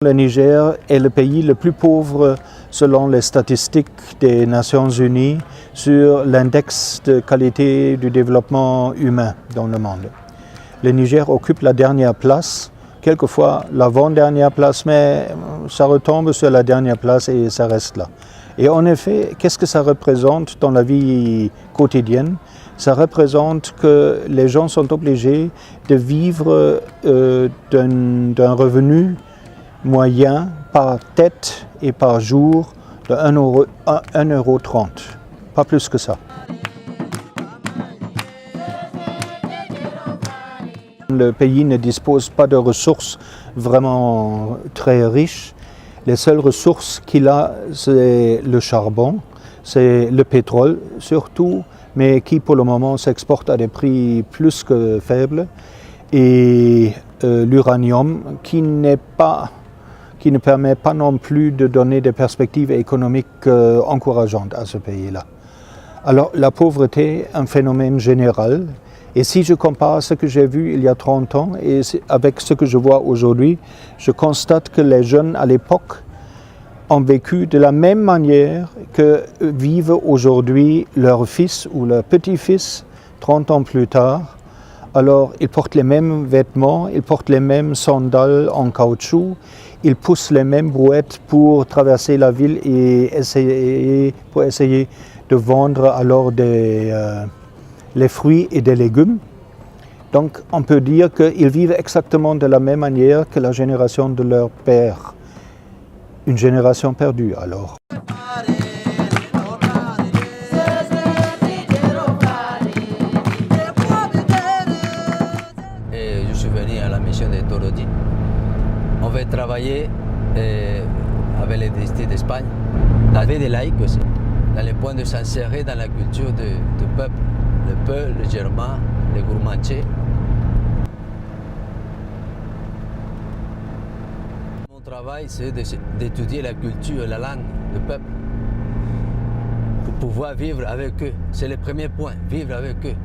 Le Niger est le pays le plus pauvre selon les statistiques des Nations Unies sur l'index de qualité du développement humain dans le monde. Le Niger occupe la dernière place, quelquefois l'avant-dernière place, mais ça retombe sur la dernière place et ça reste là. Et en effet, qu'est-ce que ça représente dans la vie quotidienne? Ça représente que les gens sont obligés de vivre d'un revenu moyen par tête et par jour de 1,30 €, pas plus que ça. Le pays ne dispose pas de ressources vraiment très riches. Les seules ressources qu'il a, c'est le charbon, c'est le pétrole surtout, mais qui pour le moment s'exporte à des prix plus que faibles, et l'uranium qui ne permet pas non plus de donner des perspectives économiques encourageantes à ce pays-là. Alors la pauvreté est un phénomène général, et si je compare ce que j'ai vu il y a 30 ans et avec ce que je vois aujourd'hui, je constate que les jeunes à l'époque ont vécu de la même manière que vivent aujourd'hui leurs fils ou leurs petits-fils 30 ans plus tard. Alors ils portent les mêmes vêtements, ils portent les mêmes sandales en caoutchouc, ils poussent les mêmes brouettes pour traverser la ville et essayer de vendre alors les fruits et des légumes. Donc on peut dire qu'ils vivent exactement de la même manière que la génération de leur père. Une génération perdue alors. Je suis venu à la mission de Torodi. On va travailler avec les districts d'Espagne, avec des laïcs aussi, dans le point de s'insérer dans la culture du peuple, le germain, le gourmanché. Mon travail, c'est d'étudier la culture et la langue du peuple pour pouvoir vivre avec eux. C'est le premier point, vivre avec eux.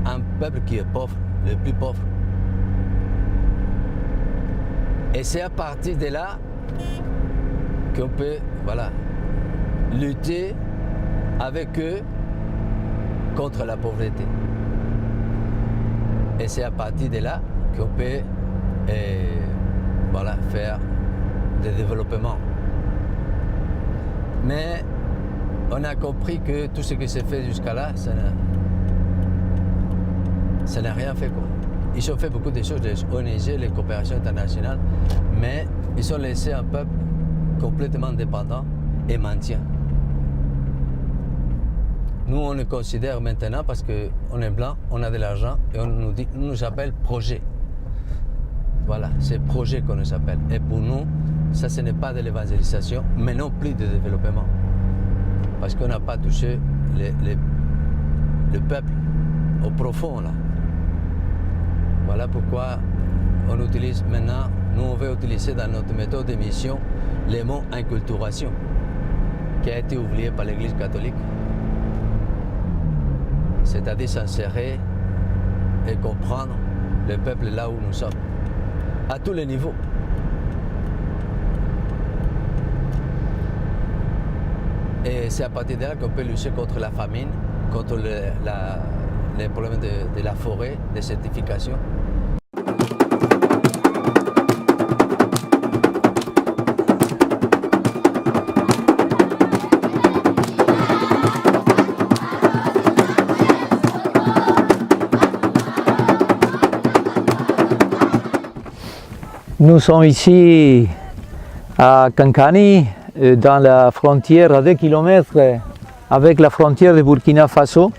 Un peuple qui est pauvre, le plus pauvre. Et c'est à partir de là qu'on peut lutter avec eux contre la pauvreté. Et c'est à partir de là qu'on peut faire des développements. Mais on a compris que tout ce qui s'est fait jusqu'à là, ça n'a rien fait, quoi. Ils ont fait beaucoup de choses, les ONG, les coopérations internationales, mais ils ont laissé un peuple complètement dépendant et maintien. Nous, on le considère maintenant parce qu'on est blanc, on a de l'argent et on nous appelle projet. Voilà, c'est projet qu'on nous appelle. Et pour nous, ça, ce n'est pas de l'évangélisation, mais non plus de développement. Parce qu'on n'a pas touché le peuple au profond, là. Voilà pourquoi on utilise maintenant, nous on veut utiliser dans notre méthode de mission le mot inculturation, qui a été oublié par l'Église catholique. C'est-à-dire s'insérer et comprendre le peuple là où nous sommes, à tous les niveaux. Et c'est à partir de là qu'on peut lutter contre la famine, contre les problèmes de la forêt, de certification. Nous sommes ici à Kankani, dans la frontière à 2 km avec la frontière de Burkina Faso.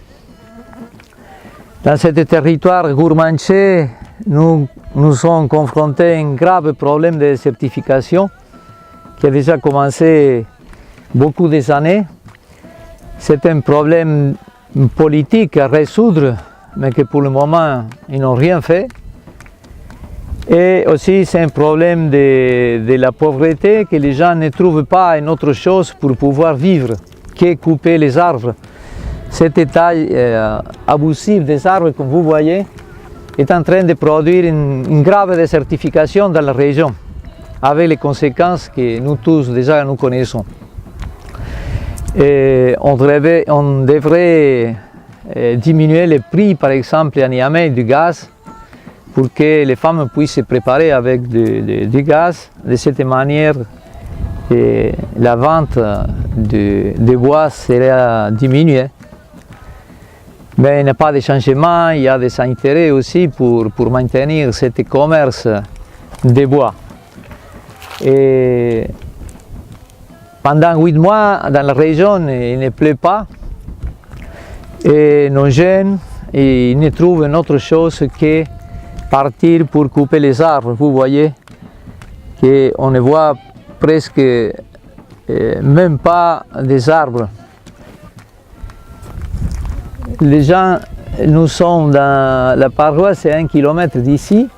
Dans ce territoire gourmanché, nous sommes confrontés à un grave problème de certification qui a déjà commencé beaucoup des années. C'est un problème politique à résoudre, mais que pour le moment, ils n'ont rien fait. Et aussi, c'est un problème de la pauvreté, que les gens ne trouvent pas une autre chose pour pouvoir vivre que couper les arbres. Cet état abusif des arbres, comme vous voyez, est en train de produire une grave désertification dans la région. avec les conséquences que nous tous déjà nous connaissons. Et on devrait diminuer le prix, par exemple à Niamey, du gaz, pour que les femmes puissent se préparer avec du gaz. De cette manière, la vente de bois serait diminuée. Mais il n'y a pas de changement, il y a des intérêts aussi pour maintenir ce commerce de bois. Et pendant 8 mois, dans la région, il ne pleut pas. Et nos jeunes, ils ne trouvent une autre chose que partir pour couper les arbres. Vous voyez qu'on ne voit presque même pas des arbres. Les gens, nous sommes dans la paroisse, c'est 1 kilomètre d'ici,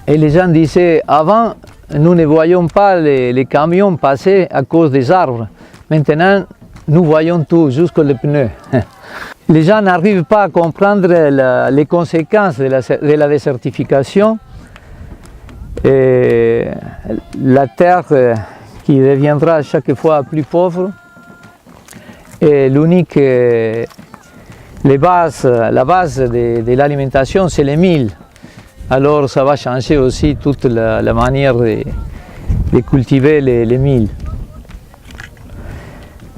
et les gens disaient avant, nous ne voyions pas les camions passer à cause des arbres. Maintenant, nous voyons tout, jusqu'aux pneus. Les gens n'arrivent pas à comprendre les conséquences de la désertification. Et la terre qui deviendra chaque fois plus pauvre. Et l'unique, la base de l'alimentation, c'est les milles. Alors ça va changer aussi toute la manière de cultiver les milles.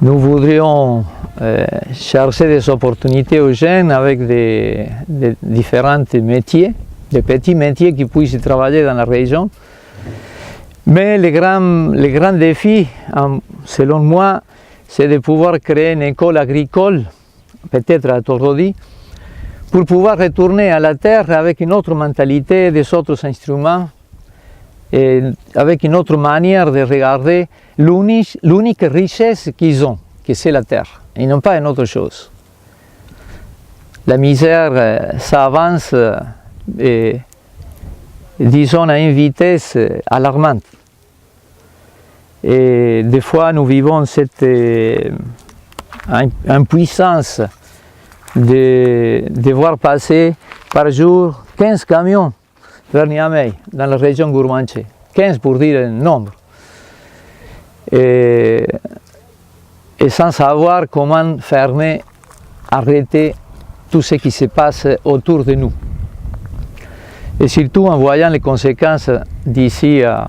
Nous voudrions chercher des opportunités aux jeunes avec des différents métiers, des petits métiers qui puissent travailler dans la région. Mais le grand défi, selon moi, c'est de pouvoir créer une école agricole, peut-être à Torodi, pour pouvoir retourner à la terre avec une autre mentalité, des autres instruments, et avec une autre manière de regarder l'unique richesse qu'ils ont, que c'est la terre. Ils n'ont pas une autre chose. La misère, ça avance, disons, à une vitesse alarmante. Et des fois, nous vivons cette impuissance de voir passer par jour 15 camions vers Niamey, dans la région Gourmantche. 15 pour dire un nombre. Et sans savoir comment fermer, arrêter tout ce qui se passe autour de nous. Et surtout en voyant les conséquences d'ici à,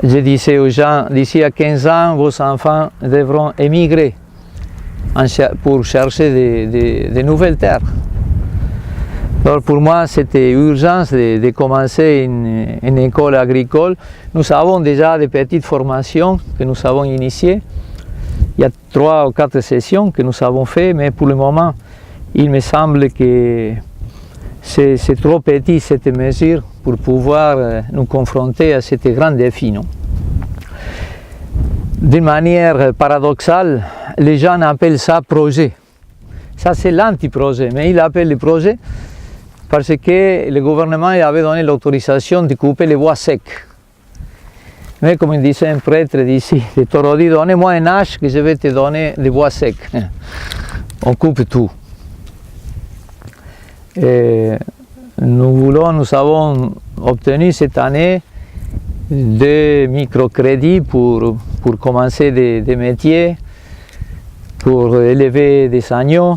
je disais aux gens, d'ici à 15 ans, vos enfants devront émigrer pour chercher de nouvelles terres. Alors pour moi, c'était urgent de commencer une école agricole. Nous avons déjà des petites formations que nous avons initiées. Il y a 3 ou 4 sessions que nous avons faites, mais pour le moment, il me semble que c'est trop petit cette mesure pour pouvoir nous confronter à ce grand défi. D'une manière paradoxale, les gens appellent ça projet. Ça c'est l'anti-projet, mais ils l'appellent le projet parce que le gouvernement avait donné l'autorisation de couper les bois secs. Mais comme disait un prêtre d'ici, de Torodi, donnez-moi un hache que je vais te donner des bois secs. On coupe tout. Et nous avons obtenu cette année des microcrédits pour commencer des métiers, pour élever des agneaux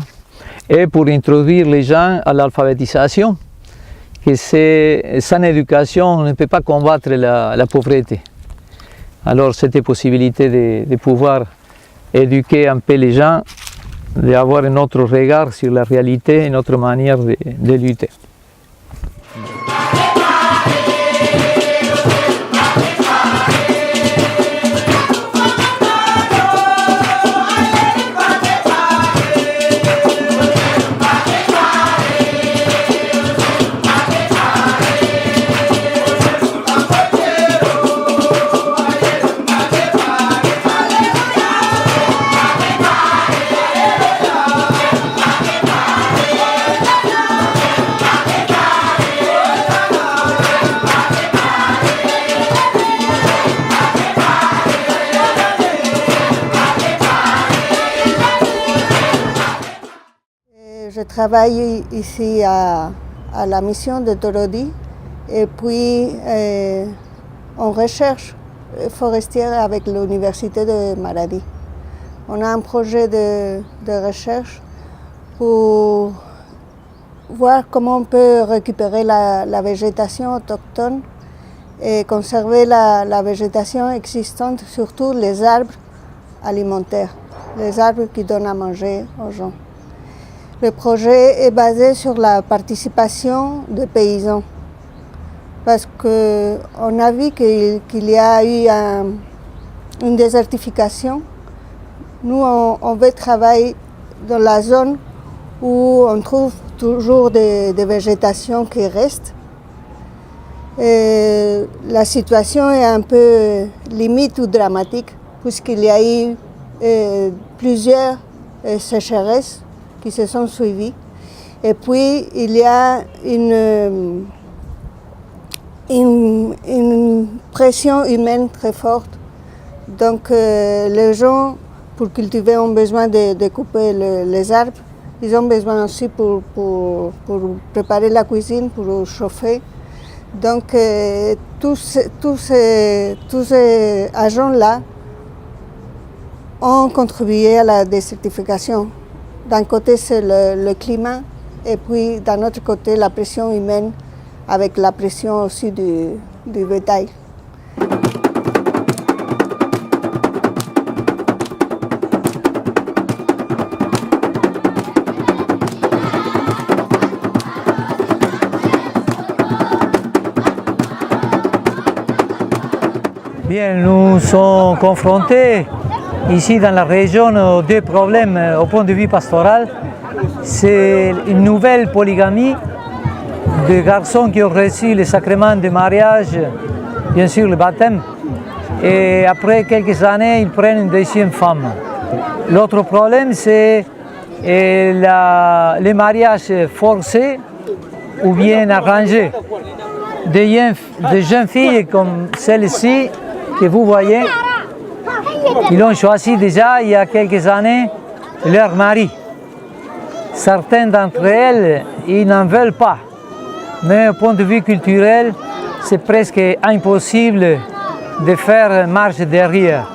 et pour introduire les gens à l'alphabétisation, que sans éducation, on ne peut pas combattre la pauvreté. Alors cette possibilité de pouvoir éduquer un peu les gens, d'avoir un autre regard sur la réalité, une autre manière de lutter. Je travaille ici à la mission de Torodi et puis en recherche forestière avec l'Université de Maradi. On a un projet de recherche pour voir comment on peut récupérer la végétation autochtone et conserver la végétation existante, surtout les arbres alimentaires, les arbres qui donnent à manger aux gens. Le projet est basé sur la participation des paysans, parce qu'on a vu qu'il y a eu une désertification. Nous, on veut travailler dans la zone où on trouve toujours des végétations qui restent. Et la situation est un peu limite ou dramatique, puisqu'il y a eu plusieurs sécheresses qui se sont suivies. Et puis, il y a une pression humaine très forte. Donc, les gens, pour cultiver, ont besoin de couper les arbres. Ils ont besoin aussi pour préparer la cuisine, pour chauffer. Donc, tous ces agents-là ont contribué à la désertification. D'un côté, c'est le climat, et puis d'un autre côté, la pression humaine, avec la pression aussi du bétail. Bien, nous sommes confrontés ici dans la région aux deux problèmes au point de vue pastoral. C'est une nouvelle polygamie de garçons qui ont reçu le sacrement de mariage, bien sûr le baptême, et après quelques années, ils prennent une deuxième femme. L'autre problème, c'est les mariages forcés ou bien arrangés. Des jeunes filles comme celle-ci, que vous voyez, ils ont choisi déjà il y a quelques années leur mari. Certaines d'entre elles, ils n'en veulent pas. Mais au point de vue culturel, c'est presque impossible de faire marche derrière.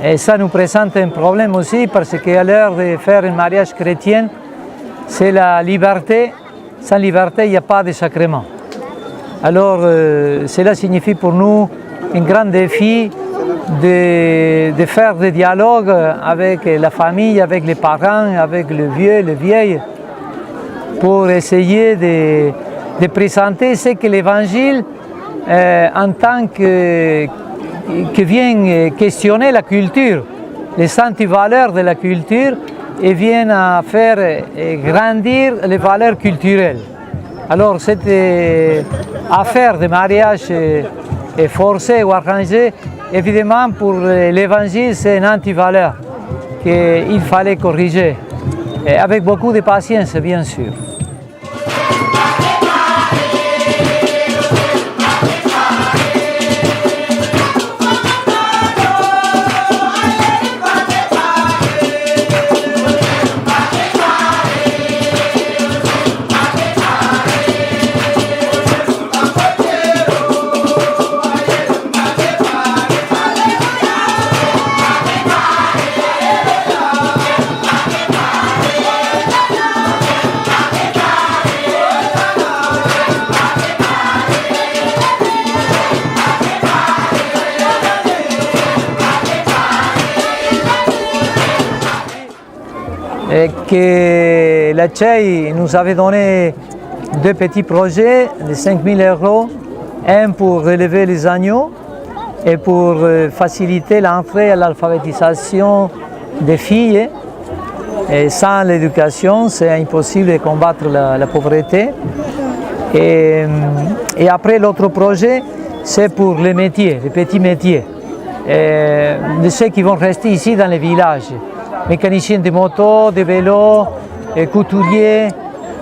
Et ça nous présente un problème aussi parce qu'à l'heure de faire un mariage chrétien, c'est la liberté. Sans liberté, il n'y a pas de sacrement. Alors, cela signifie pour nous un grand défi de faire des dialogues avec la famille, avec les parents, avec le vieux, les vieilles, pour essayer de présenter ce que l'Évangile, en tant que vient questionner la culture, les saintes valeurs de la culture, et vient à faire grandir les valeurs culturelles. Alors cette affaire de mariage forcé ou arrangé, évidemment pour l'Évangile c'est une anti-valeur qu'il fallait corriger, et avec beaucoup de patience bien sûr. Et que la CEI nous avait donné deux petits projets de 5 000 €, un pour relever les agneaux et pour faciliter l'entrée à l'alphabétisation des filles. Et sans l'éducation, c'est impossible de combattre la pauvreté. Et après, l'autre projet, c'est pour les métiers, les petits métiers, de ceux qui vont rester ici dans les villages. Mécaniciens de motos, de vélos, couturiers,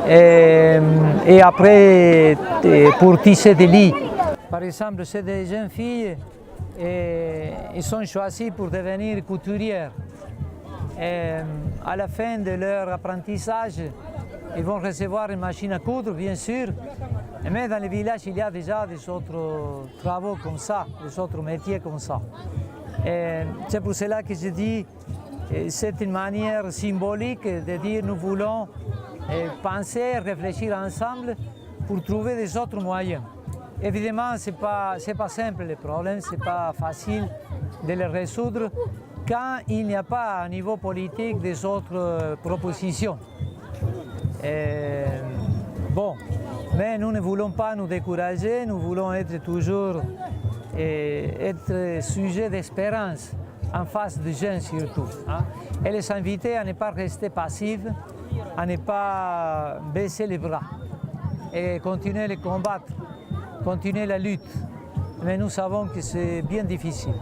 et après pour tisser des lits. Par exemple, c'est des jeunes filles, ils sont choisis pour devenir couturières. À la fin de leur apprentissage, ils vont recevoir une machine à coudre, bien sûr, Mais dans les villages, il y a déjà des autres travaux comme ça, des autres métiers comme ça. Et c'est pour cela que je dis, c'est une manière symbolique de dire nous voulons penser, réfléchir ensemble pour trouver des autres moyens. Évidemment, ce n'est pas simple le problème, ce n'est pas facile de le résoudre quand il n'y a pas au niveau politique des autres propositions. Bon, mais nous ne voulons pas nous décourager, nous voulons être toujours être sujet d'espérance en face des jeunes surtout. Hein, et les inviter à ne pas rester passifs, à ne pas baisser les bras et continuer le combattre, continuer la lutte. Mais nous savons que c'est bien difficile.